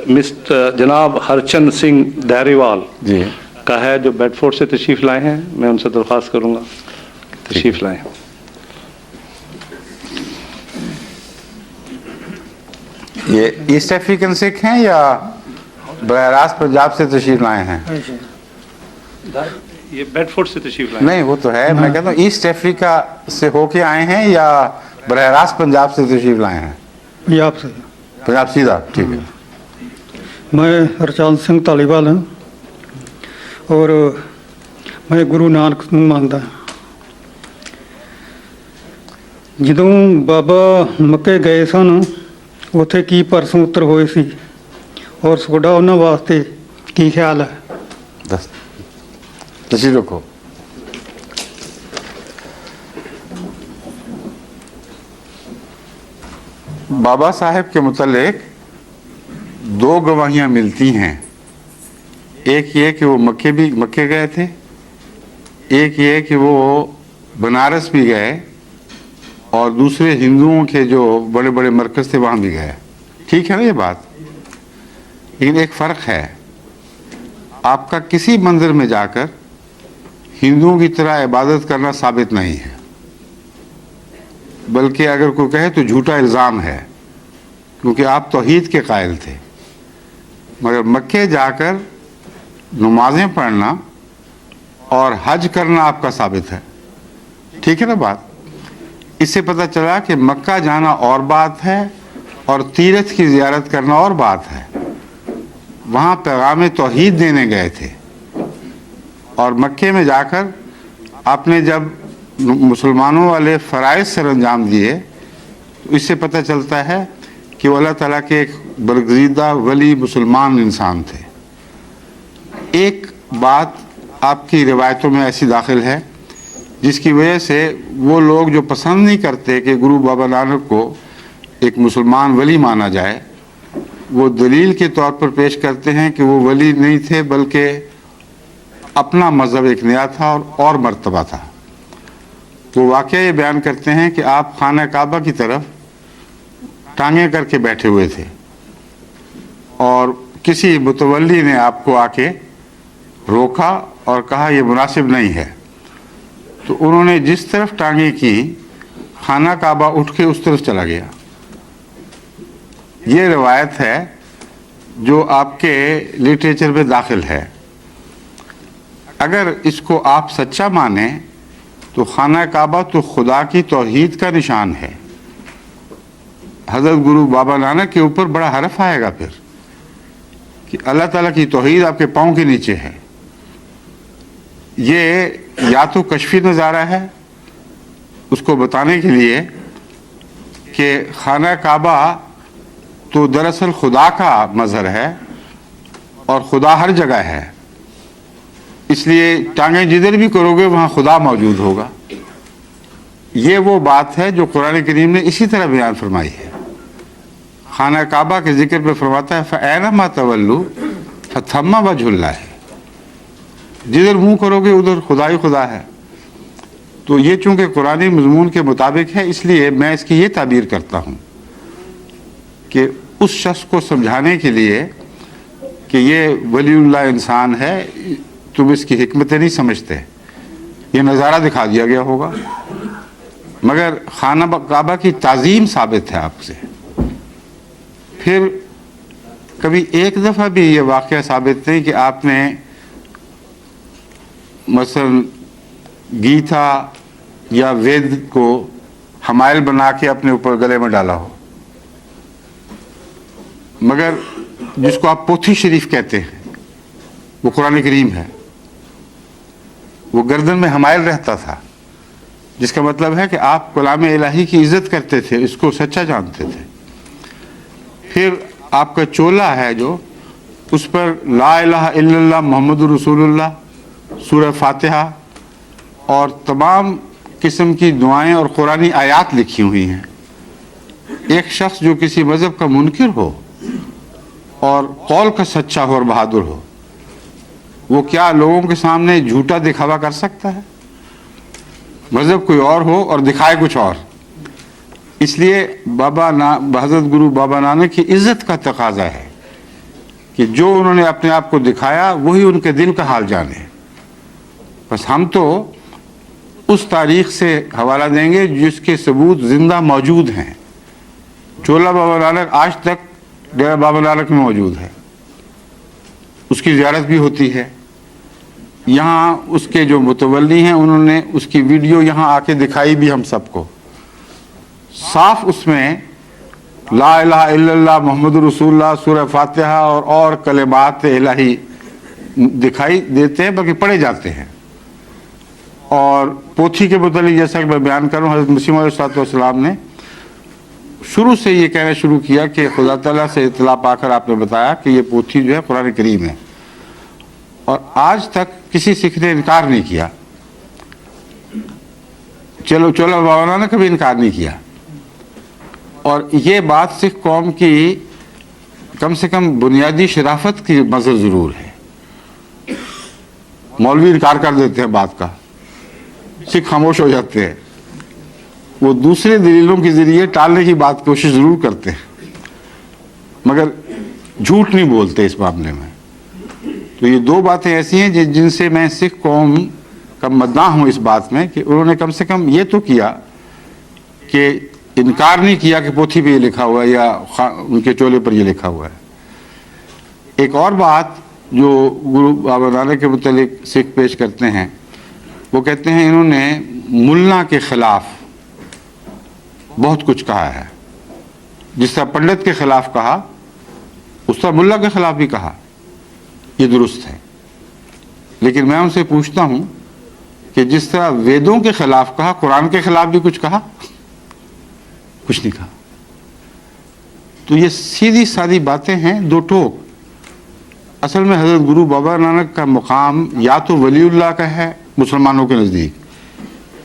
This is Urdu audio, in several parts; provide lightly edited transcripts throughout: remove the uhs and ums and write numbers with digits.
مسٹر جناب ہرچند سنگھ دہریوال جی کا ہے جو بیڈ فورڈ سے تشریف لائے ہیں. میں ان سے درخواست کروں گا تشریف لائیں. یہ ایسٹ افریقن سکھ ہیں یا براہ راست پنجاب سے تشریف لائے ہیں؟ یہ بیڈ فورڈ سے تشریف لائے. نہیں وہ تو ہے، میں کہتا ہوں ایسٹ افریقہ سے ہو کے آئے ہیں یا براہ راست پنجاب سے تشریف لائے ہیں؟ پنجاب سے. پنجاب سیدھا، ٹھیک ہے. میں ہرچند سنگھ ਧਾਲੀਵਾਲ ہوں اور میں ਗੁਰੂ ਨਾਨਕ ਨੂੰ ਮੰਨਦਾ. ਜਦੋਂ ਬਾਬਾ ਮੱਕੇ ਗਏ ਸਨ ਉੱਥੇ ਕੀ ਪ੍ਰਸ਼ਨ ਉੱਤਰ ਹੋਏ ਸੀ ਔਰ ਤੁਹਾਡਾ ਉਹਨਾਂ ਵਾਸਤੇ ਕੀ ਖਿਆਲ ਹੈ؟ تشریف رکھو. بابا صاحب کے متعلق دو گواہیاں ملتی ہیں. ایک یہ کہ وہ مکے گئے تھے، ایک یہ کہ وہ بنارس بھی گئے، اور دوسرے ہندوؤں کے جو بڑے بڑے مرکز تھے وہاں بھی گئے. ٹھیک ہے نا یہ بات؟ لیکن ایک فرق ہے، آپ کا کسی مندر میں جا کر ہندوؤں کی طرح عبادت کرنا ثابت نہیں ہے، بلکہ اگر کوئی کہے تو جھوٹا الزام ہے، کیونکہ آپ توحید کے قائل تھے. مگر مکے جا کر نمازیں پڑھنا اور حج کرنا آپ کا ثابت ہے. ٹھیک ہے نا بات؟ اس سے پتہ چلا کہ مکہ جانا اور بات ہے اور تیرتھ کی زیارت کرنا اور بات ہے. وہاں پیغام توحید دینے گئے تھے، اور مکے میں جا کر آپ نے جب مسلمانوں والے فرائض سر انجام دیے تو اس سے پتہ چلتا ہے کہ وہ اللہ تعالیٰ کے ایک برگزیدہ ولی مسلمان انسان تھے. ایک بات آپ کی روایتوں میں ایسی داخل ہے جس کی وجہ سے وہ لوگ جو پسند نہیں کرتے کہ گرو بابا نانک کو ایک مسلمان ولی مانا جائے، وہ دلیل کے طور پر پیش کرتے ہیں کہ وہ ولی نہیں تھے بلکہ اپنا مذہب ایک نیا تھا اور مرتبہ تھا. وہ واقعہ یہ بیان کرتے ہیں کہ آپ خانہ کعبہ کی طرف ٹانگیں کر کے بیٹھے ہوئے تھے اور کسی متولی نے آپ کو آ کے روکا اور کہا یہ مناسب نہیں ہے. تو انہوں نے جس طرف ٹانگیں کی، خانہ کعبہ اٹھ کے اس طرف چلا گیا. یہ روایت ہے جو آپ کے لٹریچر میں داخل ہے. اگر اس کو آپ سچا مانیں تو خانہ کعبہ تو خدا کی توحید کا نشان ہے. حضرت گرو بابا نانک کے اوپر بڑا حرف آئے گا پھر کہ اللہ تعالیٰ کی توحید آپ کے پاؤں کے نیچے ہے. یہ یا تو کشفی نظارہ ہے اس کو بتانے کے لیے کہ خانہ کعبہ تو دراصل خدا کا مظہر ہے اور خدا ہر جگہ ہے، اس لیے ٹانگیں جدھر بھی کرو گے وہاں خدا موجود ہوگا. یہ وہ بات ہے جو قرآن کریم نے اسی طرح بیان فرمائی ہے. خانہ کعبہ کے ذکر پہ فرماتا ہے فَأَيْنَمَا تَوَلُّوا فَثَمَّ وَجْهُ اللَّهِ. جدھر منہ کرو گے ادھر خدا ہی خدا ہے. تو یہ چونکہ قرآنی مضمون کے مطابق ہے، اس لیے میں اس کی یہ تعبیر کرتا ہوں کہ اس شخص کو سمجھانے کے لیے کہ یہ ولی اللہ انسان ہے، تم اس کی حکمتیں نہیں سمجھتے، یہ نظارہ دکھا دیا گیا ہوگا. مگر خانہ کعبہ کی تعظیم ثابت ہے آپ سے. پھر کبھی ایک دفعہ بھی یہ واقعہ ثابت نہیں کہ آپ نے مثلا گیتا یا وید کو حمائل بنا کے اپنے اوپر گلے میں ڈالا ہو. مگر جس کو آپ پوتھی شریف کہتے ہیں وہ قرآن کریم ہے. وہ گردن میں حمائل رہتا تھا، جس کا مطلب ہے کہ آپ کلام الہی کی عزت کرتے تھے، اس کو سچا جانتے تھے. پھر آپ کا چولا ہے جو اس پر لا الہ الا اللہ محمد رسول اللہ، سورہ فاتحہ اور تمام قسم کی دعائیں اور قرآنی آیات لکھی ہوئی ہیں. ایک شخص جو کسی مذہب کا منکر ہو اور قول کا سچا ہو اور بہادر ہو، وہ کیا لوگوں کے سامنے جھوٹا دکھاوا کر سکتا ہے؟ مذہب کوئی اور ہو اور دکھائے کچھ اور. اس لیے حضرت گرو بابا نانک کی عزت کا تقاضا ہے کہ جو انہوں نے اپنے آپ کو دکھایا وہی ان کے دل کا حال جانے. بس ہم تو اس تاریخ سے حوالہ دیں گے جس کے ثبوت زندہ موجود ہیں. چولا بابا نانک آج تک ڈیرہ بابا نانک میں موجود ہے, اس کی زیارت بھی ہوتی ہے. یہاں اس کے جو متولی ہیں انہوں نے اس کی ویڈیو یہاں آ کے دکھائی بھی ہم سب کو. صاف اس میں لا الہ الا اللہ محمد رسول اللہ سورہ فاتحہ اور کلمات الہی دکھائی دیتے ہیں, بلکہ پڑھے جاتے ہیں. اور پوتھی کے متعلق جیسا کہ میں بیان کروں, حضرت مسیح موعود علیہ السلام نے شروع سے یہ کہنا شروع کیا کہ خدا تعالیٰ سے اطلاع پا کر آپ نے بتایا کہ یہ پوتھی جو ہے قرآن کریم ہے, اور آج تک کسی سکھ نے انکار نہیں کیا. چولا بابا نانک نے کبھی انکار نہیں کیا. اور یہ بات سکھ قوم کی کم سے کم بنیادی شرافت کی مظہر ضرور ہے. مولوی انکار کر دیتے ہیں بات کا, سکھ خاموش ہو جاتے ہیں. وہ دوسرے دلیلوں کے ذریعے ٹالنے کی بات کوشش ضرور کرتے ہیں, مگر جھوٹ نہیں بولتے اس معاملے میں. تو یہ دو باتیں ایسی ہیں جن سے میں سکھ قوم کا مداح ہوں اس بات میں کہ انہوں نے کم سے کم یہ تو کیا کہ انکار نہیں کیا کہ پوتھی پہ یہ لکھا ہوا ہے یا ان کے چولے پر یہ لکھا ہوا ہے. ایک اور بات جو گرو بابا نانک کے متعلق سکھ پیش کرتے ہیں, وہ کہتے ہیں انہوں نے ملا کے خلاف بہت کچھ کہا ہے. جس طرح پنڈت کے خلاف کہا اس طرح ملا کے خلاف بھی کہا. یہ درست ہے, لیکن میں ان سے پوچھتا ہوں کہ جس طرح ویدوں کے خلاف کہا, قرآن کے خلاف بھی کچھ کہا؟ کچھ نہیں کہا. تو یہ سیدھی سادی باتیں ہیں, دو ٹوک. اصل میں حضرت گرو بابا نانک کا مقام یا تو ولی اللہ کا ہے مسلمانوں کے نزدیک,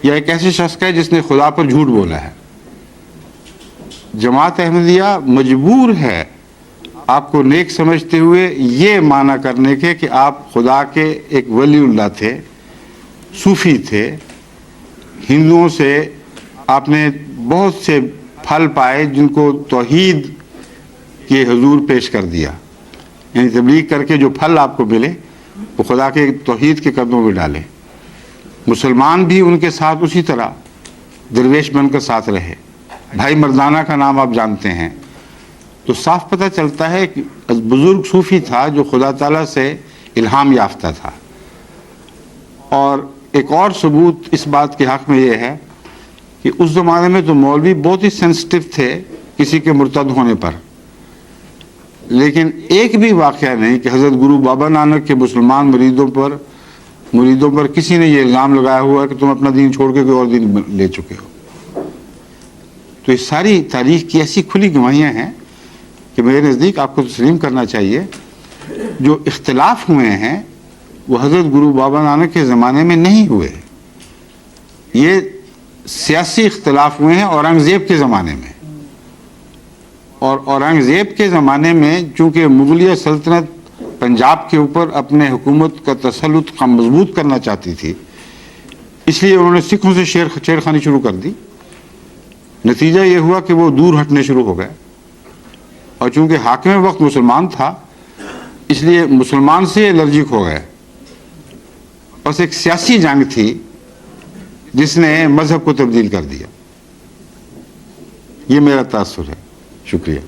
یا ایک ایسے شخص کا ہے جس نے خدا پر جھوٹ بولا ہے. جماعت احمدیہ مجبور ہے آپ کو نیک سمجھتے ہوئے یہ معنی کرنے کے کہ آپ خدا کے ایک ولی اللہ تھے, صوفی تھے. ہندوؤں سے آپ نے بہت سے پھل پائے جن کو توحید کے حضور پیش کر دیا, یعنی تبلیغ کر کے جو پھل آپ کو ملے وہ خدا کے توحید کے قدموں میں ڈالے. مسلمان بھی ان کے ساتھ اسی طرح درویش بن کر ساتھ رہے. بھائی مردانہ کا نام آپ جانتے ہیں. تو صاف پتہ چلتا ہے کہ بزرگ صوفی تھا جو خدا تعالیٰ سے الہام یافتہ تھا. اور ایک اور ثبوت اس بات کے حق میں یہ ہے کہ اس زمانے میں تو مولوی بہت ہی سینسٹیو تھے کسی کے مرتد ہونے پر, لیکن ایک بھی واقعہ نہیں کہ حضرت گرو بابا نانک کے مسلمان مریدوں پر کسی نے یہ الزام لگایا ہوا ہے کہ تم اپنا دین چھوڑ کے کوئی اور دین لے چکے ہو. تو یہ ساری تاریخ کی ایسی کھلی گواہیاں ہیں کہ میرے نزدیک آپ کو تسلیم کرنا چاہیے. جو اختلاف ہوئے ہیں وہ حضرت گرو بابا نانک کے زمانے میں نہیں ہوئے, یہ سیاسی اختلاف ہوئے ہیں اورنگزیب کے زمانے میں. اور اورنگزیب کے زمانے میں چونکہ مغلیہ سلطنت پنجاب کے اوپر اپنے حکومت کا تسلط مضبوط کرنا چاہتی تھی, اس لیے انہوں نے سکھوں سے چھیڑخانی شروع کر دی. نتیجہ یہ ہوا کہ وہ دور ہٹنے شروع ہو گئے, اور چونکہ حاکم وقت مسلمان تھا اس لیے مسلمان سے الرجک ہو گئے. بس ایک سیاسی جنگ تھی جس نے مذہب کو تبدیل کر دیا. یہ میرا تاثر ہے. شکریہ.